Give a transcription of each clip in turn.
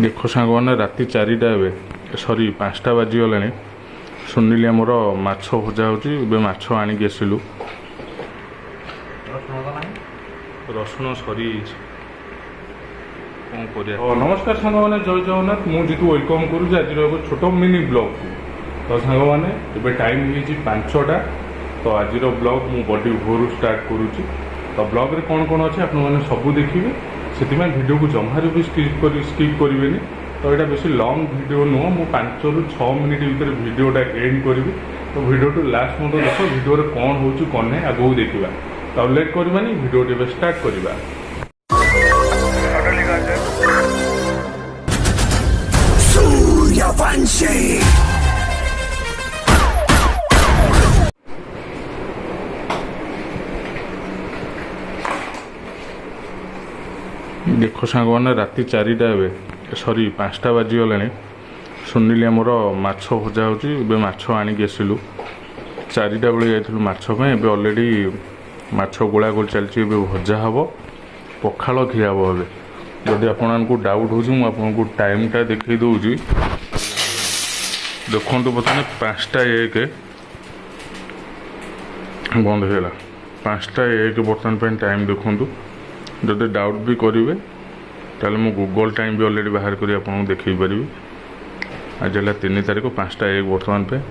ଦେଖ ସାଙ୍ଗମାନେ ରାତି 4ଟା ଏବେ ସରି 5ଟା ବାଜିଗଲାଣି। ସୁନିଲି ଆମର ମାଛ ଭଜା ହେଉଛି। ଏବେ ମାଛ ଆଣିକି ଆସିଲୁ। ରସୁଣ ସରିଯାଇଛି କ'ଣ କରିବା। ନମସ୍କାର ସାଙ୍ଗମାନେ, ଜୟ ଜଗନ୍ନାଥ। ମୁଁ ଜିତୁ ୱେଲକମ୍ କରୁଛି ଆଜିର ଏକ ଛୋଟ ମିନି ବ୍ଲଗ୍କୁ। ତ ସାଙ୍ଗମାନେ ଏବେ ଟାଇମ୍ ହେଇଛି 5ଟା। ତ ଆଜିର ବ୍ଲଗ୍ ମୁଁ ବଡ଼ି ଭୋରୁ ଷ୍ଟାର୍ଟ କରୁଛି। ତ ବ୍ଲଗ୍ରେ କ'ଣ କ'ଣ ଅଛି ଆପଣମାନେ ସବୁ ଦେଖିବେ। ସେଥିପାଇଁ ଭିଡ଼ିଓକୁ ଜମାରୁ ବି ସ୍କିପ୍ କରିବେନି। ତ ଏଇଟା ବେଶୀ ଲଙ୍ଗ୍ ଭିଡ଼ିଓ ନୁହଁ। ମୁଁ 5ରୁ 6 ମିନିଟ୍ ଭିତରେ ଭିଡ଼ିଓଟା ଏଣ୍ଡ କରିବି। ତ ଭିଡ଼ିଓଠୁ ଲାଷ୍ଟ ମଧ୍ୟ ଦେଖ ଭିଡ଼ିଓରେ କ'ଣ ହେଉଛି କ'ଣ ନାହିଁ ଆଗକୁ ଦେଖିବା। ତ ଲେଟ୍ କରିବାନି, ଭିଡ଼ିଓଟି ଏବେ ଷ୍ଟାର୍ଟ କରିବା। ଦେଖ ସାଙ୍ଗମାନେ ରାତି 4ଟା ଏବେ ସରି 5ଟା ବାଜିଗଲାଣି। ସୁନିଲି ଆମର ମାଛ ଭଜା ହେଉଛି। ଏବେ ମାଛ ଆଣିକି ଆସିଲୁ। 4ଟା ବେଳେ ଯାଇଥିଲୁ ମାଛ ପାଇଁ। ଏବେ ଅଲରେଡ଼ି ମାଛ ଗୋଳା ଗୋଳି ଚାଲିଛି। ଏବେ ଭଜା ହେବ, ପଖାଳ ଖିଆ ହେବ। ଏବେ ଯଦି ଆପଣମାନଙ୍କୁ ଡାଉଟ୍ ହେଉଛି ମୁଁ ଆପଣଙ୍କୁ ଟାଇମ୍ଟା ଦେଖାଇ ଦେଉଛି। ଦେଖନ୍ତୁ ବର୍ତ୍ତମାନ 5:01 ବନ୍ଦ ହେଇଗଲା। 5:01 ବର୍ତ୍ତମାନ ପାଇଁ ଟାଇମ୍ ଦେଖନ୍ତୁ। ଯଦି ଡାଉଟ୍ ବି କରିବେ ତାହେଲେ ମୁଁ ଗୁଗଲ୍ ଟାଇମ୍ ବି ଅଲରେଡ଼ି ବାହାର କରି ଆପଣଙ୍କୁ ଦେଖାଇ ପାରିବି। ଆଜି ହେଲା 3 ତାରିଖ 5:01 ବର୍ତ୍ତମାନ ପାଇଁ।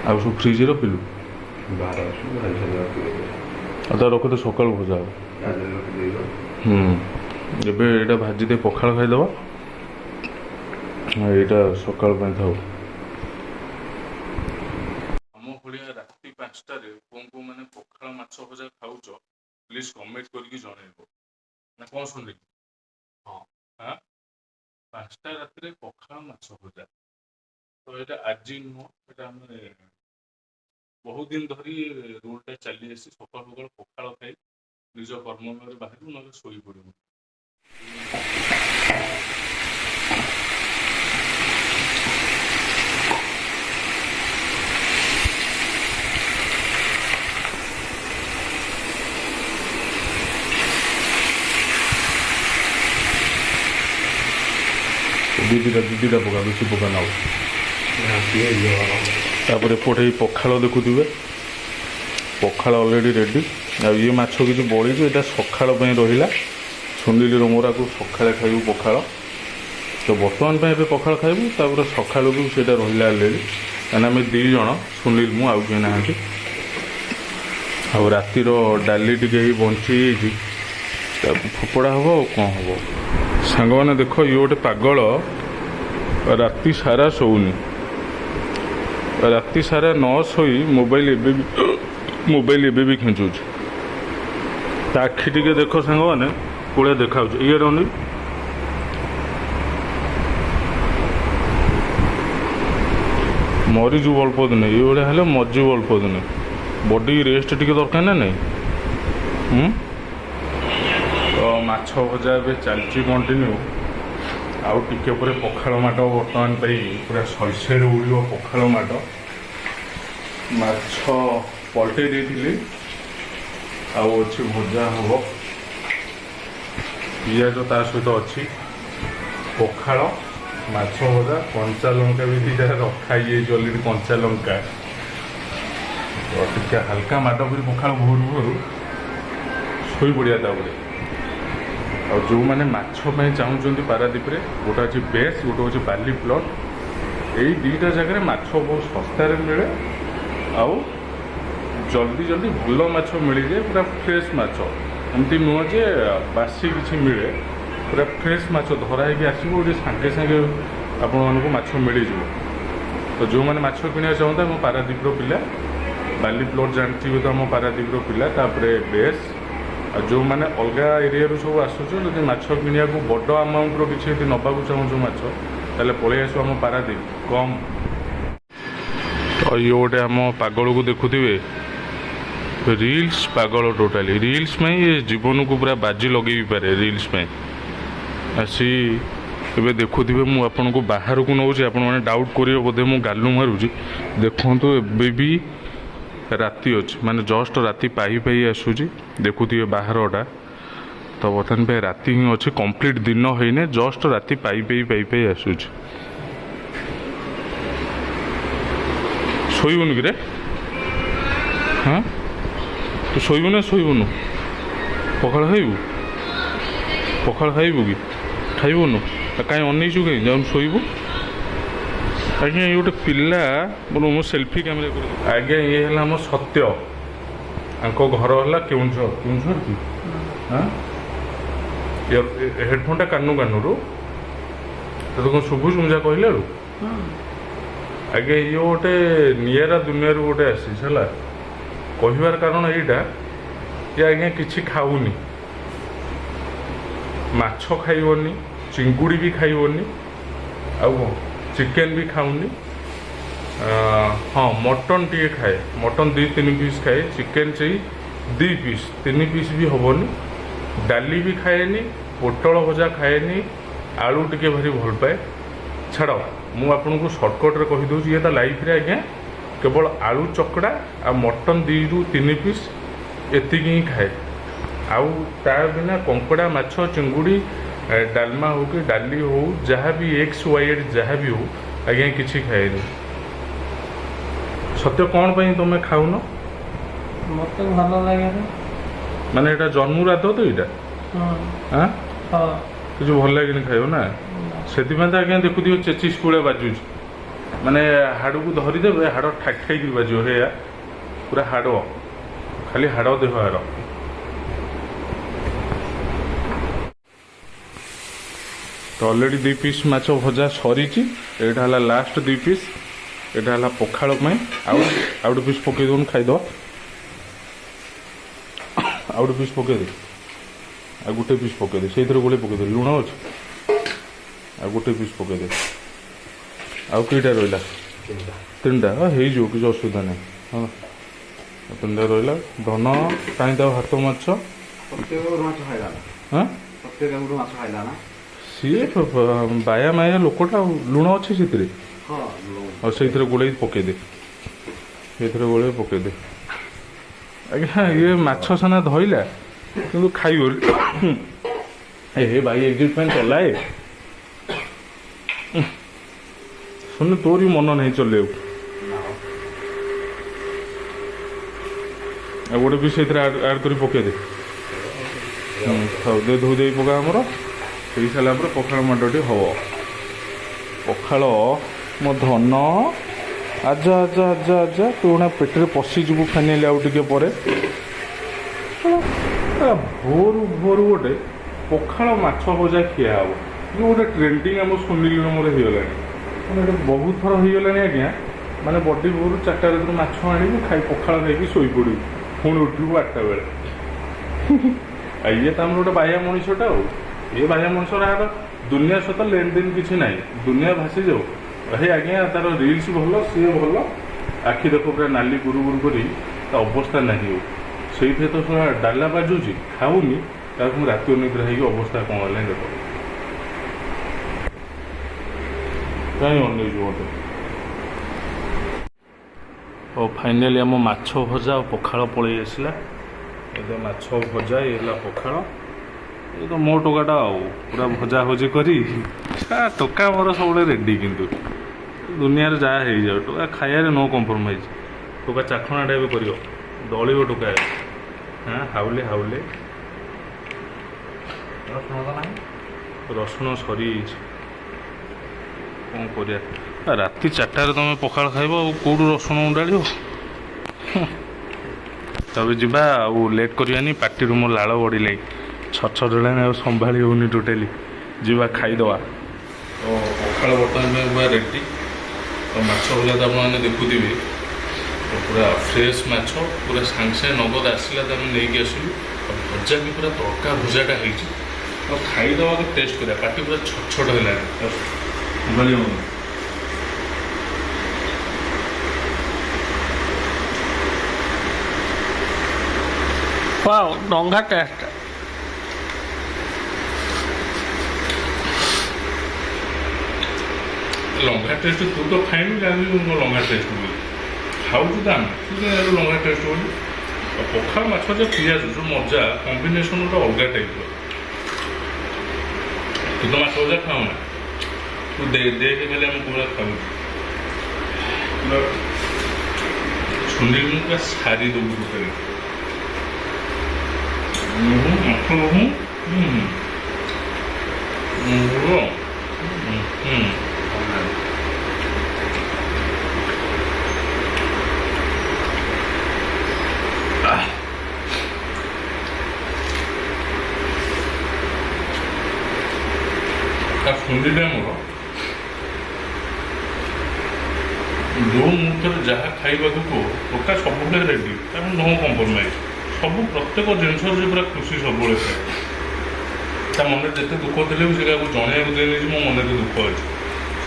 ଆଉ ସବୁ ଫ୍ରିଜ୍ରେ ରଖିଲୁ ଆଉ ତା ରଖିଲେ ସକାଳୁ ଭଜା ହେବ। ଏବେ ଏଇଟା ଭାଜି ଦେଇ ପଖାଳ ଖାଇଦେବା। ଏଇଟା ସକାଳ ପାଇଁ ଥାଉ। ଆମ ଭଳିଆ ରାତି 5ଟାରେ କେଉଁ ମାନେ ପଖାଳ ମାଛ ଭଜା ଖାଉଛ ପ୍ଲିଜ୍ କମେଣ୍ଟ କରିକି ଜଣାଇବ ନା କ'ଣ ଶୁଣିଲି। ହଁ 5ଟା ରାତିରେ ପଖାଳ ମାଛ ଭଜା। ତ ଏଇଟା ଆଜି ନୁହଁ, ଏଇଟା ଆମେ ବହୁତ ଦିନ ଧରି ରୁଲ୍ଟା ଚାଲି ଆସିଛି। ସକାଳୁ ସକାଳୁ ପଖାଳ ଖାଇ ନିଜ କର୍ମମୟରେ ବାହାରିବୁ, ନହେଲେ ଶୋଇପଡ଼ିବୁ। ଦିଦିଟା ପକା, ବେଶୀ ପକା ନାଉ। ତାପରେ ଏପଟେ ଏଇ ପଖାଳ ଦେଖୁଥିବେ, ପଖାଳ ଅଲରେଡ଼ି ରେଡ଼ି। ଆଉ ଇଏ ମାଛ କିଛି ବଳିଛି, ଏଇଟା ସକାଳ ପାଇଁ ରହିଲା। ସୁନିଲିର ମୋରାକୁ ସକାଳେ ଖାଇବୁ ପଖାଳ। ତ ବର୍ତ୍ତମାନ ପାଇଁ ଏବେ ପଖାଳ ଖାଇବୁ, ତାପରେ ସକାଳକୁ ସେଇଟା ରହିଲା ଅଲରେଡ଼ି। କାହିଁକିନା ଆମେ 2 ଜଣ, ସୁନିଲ ମୁଁ, ଆଉ କେହି ନାହାନ୍ତି। ଆଉ ରାତିର ଡାଲି ଟିକେ ହେଇ ବଞ୍ଚିଯାଇଛି, ତାକୁ ଫୋପଡ଼ା ହେବ। ଆଉ କ'ଣ ହେବ ସାଙ୍ଗମାନେ ଦେଖ, ଇଏ ଗୋଟେ ପାଗଳ ରାତି ସାରା ଶୋଉନି। ରାତି ସାରା ନ ଶୋଇ ମୋବାଇଲ ଏବେ ବି ଖେଞ୍ଚୁଛି। ତା ଆଖି ଟିକେ ଦେଖ ସାଙ୍ଗମାନେ କୋଳିଆ ଦେଖାଯାଉଛି। ଇଏ ରହୁନି, ମରିଯିବ ଅଳ୍ପ ଦିନେ। ଏଇଭଳିଆ ହେଲେ ମରିଯିବ ଅଳ୍ପ ଦିନେ। ବଡି ରେଷ୍ଟ ଟିକେ ଦରକାର ନା ନାହିଁ। ତ ମାଛ ଭଜା ଏବେ ଚାଲିଛି କଣ୍ଟିନ୍ୟୁ। ଆଉ ଟିକେ ପରେ ପଖାଳ ମାଟ ବର୍ତ୍ତମାନ ପାଇଁ ପୁରା ସଲସେରେ ଉଡ଼ିବ ପଖାଳ ମାଟ। ମାଛ ପଲଟେଇ ଦେଇଥିଲି, ଆଉ ଅଛି ଭଜା ହେବ। ପିଆଜ ତା ସହିତ ଅଛି। ପଖାଳ, ମାଛ ଭଜା, କଞ୍ଚା ଲଙ୍କା ବି 2ଟା ରଖା ହେଇଯାଇଛି ଅଲରେଡ଼ି। କଞ୍ଚା ଲଙ୍କା ତ ଟିକେ ହାଲକା ମାଟ କରି ପଖାଳ ଭୋରୁ ଶୋଇପଡ଼ିବା। ତାପରେ ଆଉ ଯେଉଁମାନେ ମାଛ ପାଇଁ ଚାହୁଁଛନ୍ତି ପାରାଦ୍ୱୀପରେ, ଗୋଟେ ଅଛି ବେସ୍, ଗୋଟେ ହେଉଛି ବାଲି ପ୍ଲଟ୍। ଏଇ 2ଟା ଜାଗାରେ ମାଛ ବହୁତ ଶସ୍ତାରେ ମିଳେ। ଆଉ ଜଲ୍ଦି ଭଲ ମାଛ ମିଳିଯାଏ, ପୁରା ଫ୍ରେଶ୍ ମାଛ। ଏମିତି ନୁହଁ ଯେ ବାସି କିଛି ମିଳେ, ପୁରା ଫ୍ରେଶ୍ ମାଛ ଧରା ହେଇକି ଆସିବ। ଏଠି ସାଙ୍ଗେ ସାଙ୍ଗେ ଆପଣମାନଙ୍କୁ ମାଛ ମିଳିଯିବ। ତ ଯେଉଁମାନେ ମାଛ କିଣିବାକୁ ଚାହୁଁନ୍ତି ଆମ ପାରାଦ୍ୱୀପର ପିଲା, ବାଲି ପ୍ଲଟ୍ ଜାଣିଥିବେ ତ ଆମ ପାରାଦ୍ୱୀପର ପିଲା। ତାପରେ ବେସ୍। ଆଉ ଯେଉଁମାନେ ଅଲଗା ଏରିଆରୁ ସବୁ ଆସୁଛୁ, ଯଦି ମାଛ କିଣିବାକୁ ବଡ଼ ଆମାଉଣ୍ଟର କିଛି ଯଦି ନେବାକୁ ଚାହୁଁଛୁ ମାଛ, ତାହେଲେ ପଳେଇ ଆସିବ ଆମ ପାରାଦ୍ୱୀପ କମ୍। ତ ଇଏ ଗୋଟେ ଆମ ପାଗଳକୁ ଦେଖୁଥିବେ, ରିଲ୍ସ ପାଗଳ। ଟୋଟାଲି ରିଲ୍ସ ପାଇଁ ଏ ଜୀବନକୁ ପୁରା ବାଜି ଲଗେଇ ବି ପାରେ। ରିଲ୍ସ ପାଇଁ ଆସି ଏବେ ଦେଖୁଥିବେ, ମୁଁ ଆପଣଙ୍କୁ ବାହାରକୁ ନେଉଛି। ଆପଣମାନେ ଡାଉଟ୍ କରିବେ ବୋଧେ ମୁଁ ଗାଲୁ ମାରୁଛି। ଦେଖନ୍ତୁ ଏବେ ବି ରାତି ଅଛି, ମାନେ ଜଷ୍ଟ ରାତି ପାଇ ଆସୁଛି। ଦେଖୁଥିବେ ବାହାରଟା। ତ तो बर्तमान पे राति ही अच्छे कंप्लीट दिन होने जस्ट राति पाई आसूच शोबुन कि हाँ तू शोबु ना शोबुनु पखाड़ खाइबू पखाड़ खाइबू कि खाइबुनु कहीं अनईचु कहीं जाऊन शोबू आज्ञा ये गोटे पिला बोलो मो सेल्फी कैमेरा कर आज्ञा ये है आम सत्य आंको घर है केउंझर केउंझर कि हाँ हेडफोनटा कानू कानू तो कौन शुभुज मुझा कहले आज्ञा ये गोटे निरा दुनिया गोटे आसी है कहबार कारण यहीटा ये आज्ञा किसी खाऊनी माछ खाइबनी चिंगुड़ी भी खाइबनी आउ चिकेन भी खाऊनी हाँ मटन टी खाए मटन 2-3 पीस खाए चिकेन चाहिए 2 पीस 3 पीस भी हेनी डाली भी खाएनी पोटल भजा खाएनी आलू टिके भारी भल पाए छाड़ मु आपन को सर्टकट कहीदे ये लाइफ रे आज्ञा केवल आलू चकड़ा आ मटन 2-3 पीस एति ही खाए आउ तार बिना कंकड़ा माछ चिंगुड़ी डालमा हो कि डाली हो जहाँ भी XY जहाँ भी हो आज्ञा किसी खाएनी सत्य कौन पे तुम खाऊन मत भल लगे माने एटा जन्मरात तो यहाँ हाँ किसी भल लगे खाइब ना से तो आज्ञा देखुव चेचिस कूड़े बाजुच माने हाड़ को धरीदे हाड़ ठाक ठाक बाजो हे पूरा हाड़ खाली हाड़ देह हाड़ तो ऑलरेडी 2 पीस माछ भजा सरी एटा लास्ट 2 पीस एटा पखाड़ आउट पीस पकई दौन खाईद आउट पीस पकई दे आ गोटे पीस पकई दे से गोले पकई दे लुण अच्छे आ गोटे पीस पकई दे आउ कईटा रहा 3टा हाँ हो किसी असुविधा नहीं हाँ 3टा रहा धन कहीं हाथ माछ हाँ सी बाया माया लोकटा लुण अच्छे से और से गोले पकईदे से गोले पकईदे आज्ञा ये माछ साना धइला कि खाई हे भाई एग्जिट पे चलाए सुन तोर भी मन नहीं चले गोटे भी से आड कर पकईदे दे धो दे पका आमर हो सारापर पखाड़ माडटी हम पखाड़ मो धन आजा आजा आजा आजा तू ना पेटे पशिजु फाइनाली आउ टे पर भोर भोर गोटे पखाड़ माछ भजा खिया हम ये गोटे ट्रेंडिंग आम सुनिल मोर होगा मैंने बहुत थर हो गलानी आज्ञा माने बड़ी भोर 4टा रात माछ आनी खाई पखाड़ खाई शोई पड़ू पुणी उठू 8टा बेले ये तो आम गोटे बाया मनीषटा ये बाह्य मनुष्य दुनिया सहित लेन देन किसी ना दुनिया भासी जाऊ हे आज्ञा तार रिल्स भल सी भल आखि देख पूरा नाली गुरु गुरु कर अवस्था नहीं से तो डाला बाजुची खाऊनी मुझे राति अनिद्रा हो अवस्था कौन है देख कहीं अनेक मत और फाइनाली आम माछ भजा और पखाड़ पलि आसला ये माछ भजा ये पखाड़ ये तो मो टोकाटा पूरा भजा भजी करी टोका मोर सब रेडी किंतु दुनिया जहाँ हो जाए टोका खाइबार नो कम्प्रोमाइज टोका चाखणाटा भी कर दलिव टोका हाँ हाउले हाउले रसुण सरी कौन कर राति 4टार तुम पखाड़ खाइब कौटू रसुण डाल तब जा लेट करानी पार्टी मोर लाड़ बड़ी लगे छछ डलानी संभाली होनी टोटाली जीवा खाईदे तो पखाड़ बर्तमान पूरा रेडी तो माछ भजा तो आपने देखुवे तो पूरा फ्रेश माछ पूरा सांगे सांगे नगद आसला तो नहीं आसलु भजा भी पूरा तड़का भजाटा हो खाईदे तो टेस्ट करा पार्टी पूरा छट है डंगा टेस्ट लंगा टेस्ट तू तो खाइनु जानी लंगा टेस्ट बोली खाऊ तो आम लंगा टेस्ट बोली पखाड़ माछ जो पिज जो मजा कम्बिनेसन गोटे अलग टाइप ତୁ ତ ମାଛ ଭଜା ଖାଉ ନା, ତୁ ଦେଖେ ଖାଲି ଆମେ ପୁରା ଖାଉଛୁ। ଶୁଣିଲି ମୁଁ ପୁରା ସାରି ଦେବୁ ଟୋଟାଲି। ତା ଶୁଣିଲେ ଆମର ଯେଉଁ ମୁହୂର୍ତ୍ତରେ ଯାହା ଖାଇବାକୁ ଟୋକା ସବୁବେଳେ ରେଡ଼ି, ତାର ନୋ କମ୍ପ୍ରମାଇଜ୍। ସବୁ ପ୍ରତ୍ୟେକ ଜିନିଷରେ ସେ ପୁରା ଖୁସି ସବୁବେଳେ ଥାଏ। ତା ମନରେ ଯେତେ ଦୁଃଖ ଥିଲେ ବି ସେ କାହାକୁ ଜଣେଇବାକୁ ଦେଇନି ଯେ ମୋ ମନରେ ଦୁଃଖ ଅଛି।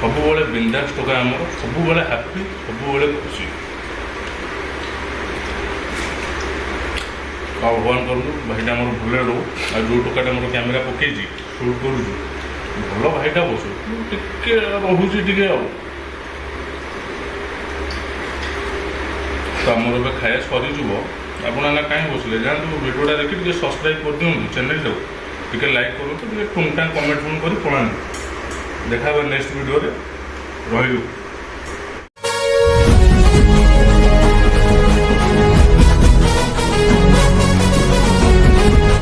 ସବୁବେଳେ ବିନ୍ଦାସ ଟୋକା ଆମର, ସବୁବେଳେ ହାପି, ସବୁବେଳେ ଖୁସି। ଆଉ ଭଗବାନ କରନ୍ତୁ ଭାଇଟା ଆମର ଭଲରେ ରହୁ। ଆଉ ଯେଉଁ ଟୋକାଟା ଆମର କ୍ୟାମେରା ପକେଇଛି ସୁଟ୍ କରୁଛୁ, ଭଲ ଭାଇଟା ବସୁ, ଟିକେ ରହୁଛି ଟିକେ ଆଉ। ତ ଆମର ଏବେ ଖାଇବା ସରିଯିବ। ଆପଣ ଏଇନା କାହିଁ ବସିଲେ, ଯାଆନ୍ତୁ ଭିଡ଼ିଓଟା ଦେଖି ଟିକେ ସବସ୍କ୍ରାଇବ୍ କରିଦିଅନ୍ତୁ ଚ୍ୟାନେଲଟାକୁ, ଟିକେ ଲାଇକ୍ କରନ୍ତୁ, ଟିକେ ଟୁଙ୍ଗ ଟାଙ୍ଗ କମେଣ୍ଟ ଫୋନ୍ କରି ପଳାନ୍ତୁ। ଦେଖା ହେବା ନେକ୍ସଟ ଭିଡ଼ିଓରେ। ରହିଲୁ।